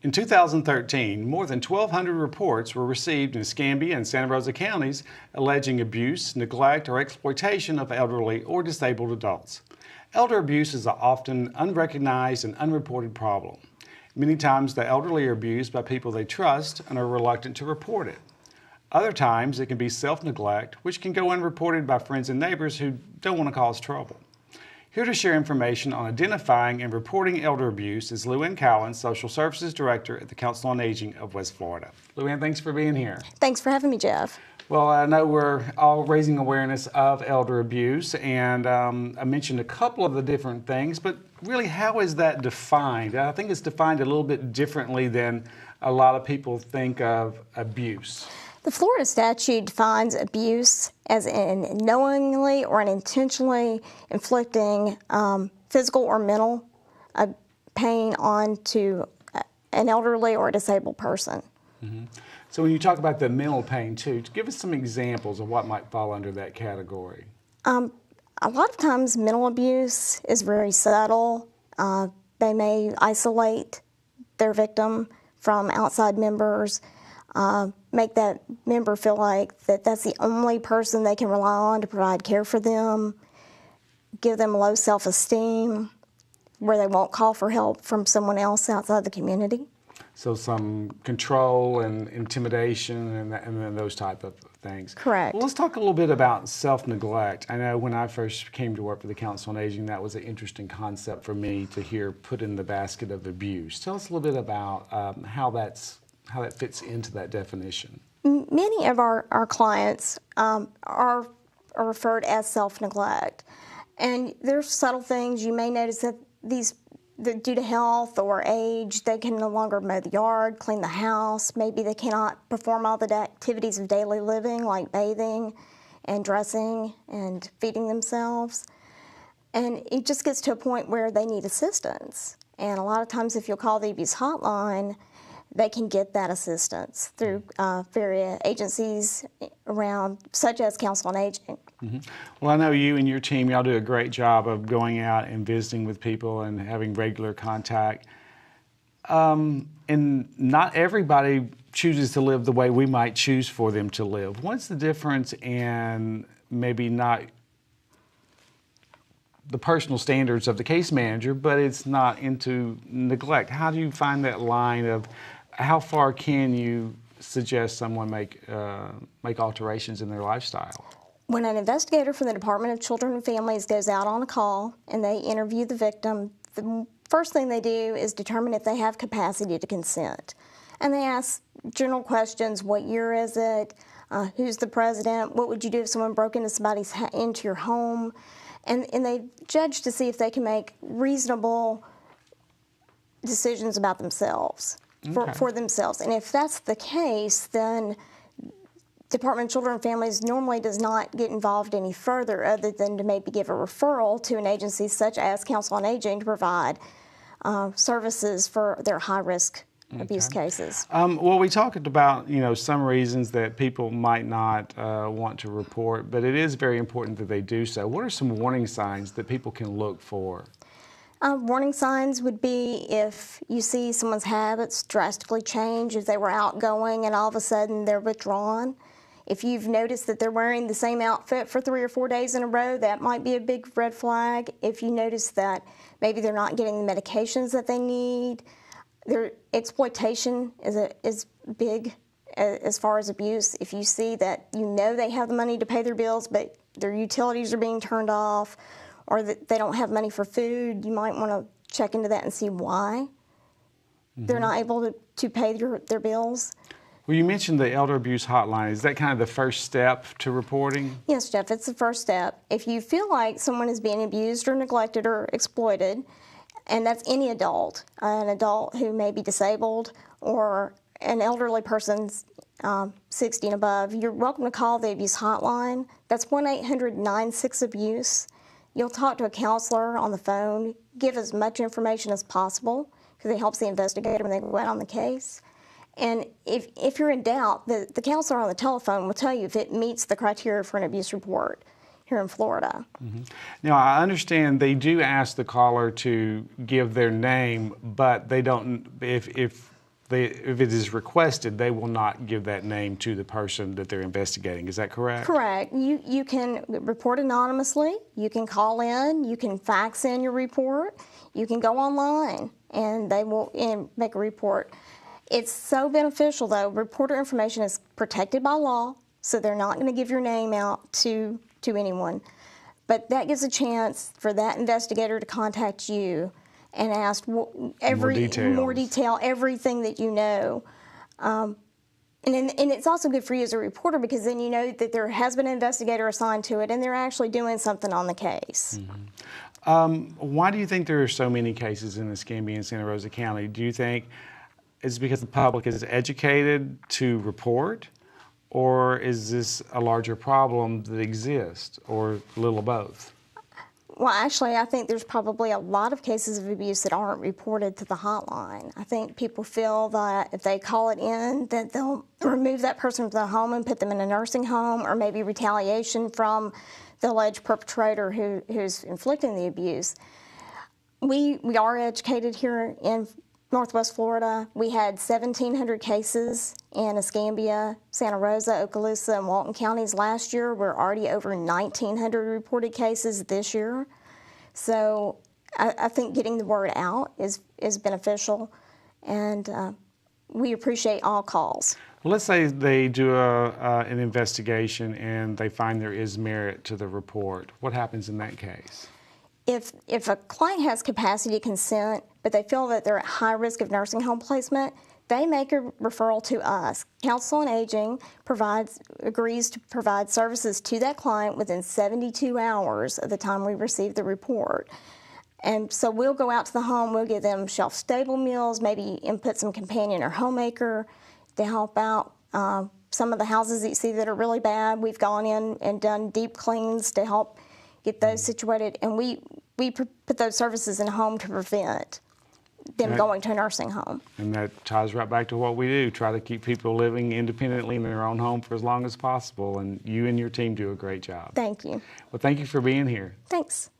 In 2013, more than 1,200 reports were received in Escambia and Santa Rosa counties alleging abuse, neglect, or exploitation of elderly or disabled adults. Elder abuse is an often unrecognized and unreported problem. Many times the elderly are abused by people they trust and are reluctant to report it. Other times it can be self-neglect, which can go unreported by friends and neighbors who don't want to cause trouble. Here to share information on identifying and reporting elder abuse is LouAnne Cowan, Social Services Director at the Council on Aging of West Florida. LouAnne, thanks for being here. Thanks for having me, Jeff. Well, I know we're all raising awareness of elder abuse, and I mentioned a couple of the different things, but really, how is that defined? I think it's defined a little bit differently than a lot of people think of abuse. The Florida statute defines abuse as in knowingly or unintentionally inflicting physical or mental pain onto an elderly or a disabled person. Mm-hmm. So when you talk about the mental pain too, give us some examples of what might fall under that category. A lot of times mental abuse is very subtle. They may isolate their victim from outside members, make that member feel like that's the only person they can rely on to provide care for them, give them low self-esteem, where they won't call for help from someone else outside the community. So some control and intimidation and those type of things. Correct. Well, let's talk a little bit about self-neglect. I know when I first came to work for the Council on Aging, that was an interesting concept for me to hear put in the basket of abuse. Tell us a little bit about how that fits into that definition. Many of our clients are referred as self-neglect. And there's subtle things. You may notice that due to health or age, they can no longer mow the yard, clean the house. Maybe they cannot perform all the activities of daily living like bathing and dressing and feeding themselves. And it just gets to a point where they need assistance. And a lot of times if you'll call the abuse hotline, they can get that assistance through various agencies around, such as Council on Aging. Mm-hmm. Well, I know you and your team, y'all do a great job of going out and visiting with people and having regular contact. And not everybody chooses to live the way we might choose for them to live. What's the difference in maybe not the personal standards of the case manager, but it's not into neglect? How do you find that line of how far can you suggest someone make alterations in their lifestyle? When an investigator from the Department of Children and Families goes out on a call and they interview the victim, the first thing they do is determine if they have capacity to consent. And they ask general questions: what year is it? Who's the president? What would you do if someone broke into your home? And they judge to see if they can make reasonable decisions about themselves, for themselves. And if that's the case, then Department of Children and Families normally does not get involved any further other than to maybe give a referral to an agency such as Council on Aging to provide services for their high-risk abuse cases. Well, we talked about, some reasons that people might not want to report, but it is very important that they do so. What are some warning signs that people can look for? Warning signs would be if you see someone's habits drastically change, if they were outgoing and all of a sudden they're withdrawn. If you've noticed that they're wearing the same outfit for 3 or 4 days in a row, that might be a big red flag. If you notice that maybe they're not getting the medications that they need. Their exploitation is big as far as abuse. If you see that they have the money to pay their bills, but their utilities are being turned off, or that they don't have money for food, you might want to check into that and see why they're not able to pay their bills. Well, you mentioned the elder abuse hotline. Is that kind of the first step to reporting? Yes, Jeff, it's the first step. If you feel like someone is being abused or neglected or exploited, and that's any adult, an adult who may be disabled or an elderly person 60 and above, you're welcome to call the abuse hotline. That's 1-800-96-ABUSE. You'll talk to a counselor on the phone, give as much information as possible, because it helps the investigator when they go out on the case. And if you're in doubt, the counselor on the telephone will tell you if it meets the criteria for an abuse report here in Florida. Mm-hmm. Now, I understand they do ask the caller to give their name, but they don't, if if it is requested, they will not give that name to the person that they're investigating. Is that correct? Correct. You can report anonymously, you can call in, you can fax in your report, you can go online and they will make a report. It's so beneficial though. Reporter information is protected by law, so they're not going to give your name out to anyone. But that gives a chance for that investigator to contact you and ask more detail, everything that you know. And it's also good for you as a reporter because then you know that there has been an investigator assigned to it and they're actually doing something on the case. Why do you think there are so many cases in Escambia and Santa Rosa County? Do you think it's because the public is educated to report, or is this a larger problem that exists, or a little of both? Well, actually, I think there's probably a lot of cases of abuse that aren't reported to the hotline. I think people feel that if they call it in, that they'll remove that person from the home and put them in a nursing home, or maybe retaliation from the alleged perpetrator who's inflicting the abuse. We are educated here in Northwest Florida. We had 1,700 cases in Escambia, Santa Rosa, Okaloosa, and Walton counties last year. We're already over 1,900 reported cases this year. So I think getting the word out is beneficial, and we appreciate all calls. Well, let's say they do an investigation and they find there is merit to the report. What happens in that case? If a client has capacity to consent, but they feel that they're at high risk of nursing home placement, they make a referral to us. Council on Aging agrees to provide services to that client within 72 hours of the time we receive the report. And so we'll go out to the home, we'll give them shelf-stable meals, maybe input some companion or homemaker to help out. Some of the houses that you see that are really bad, we've gone in and done deep cleans to help get those situated, and we put those services in a home to prevent them going to a nursing home. And that ties right back to what we do, try to keep people living independently in their own home for as long as possible, and you and your team do a great job. Thank you. Well, thank you for being here. Thanks.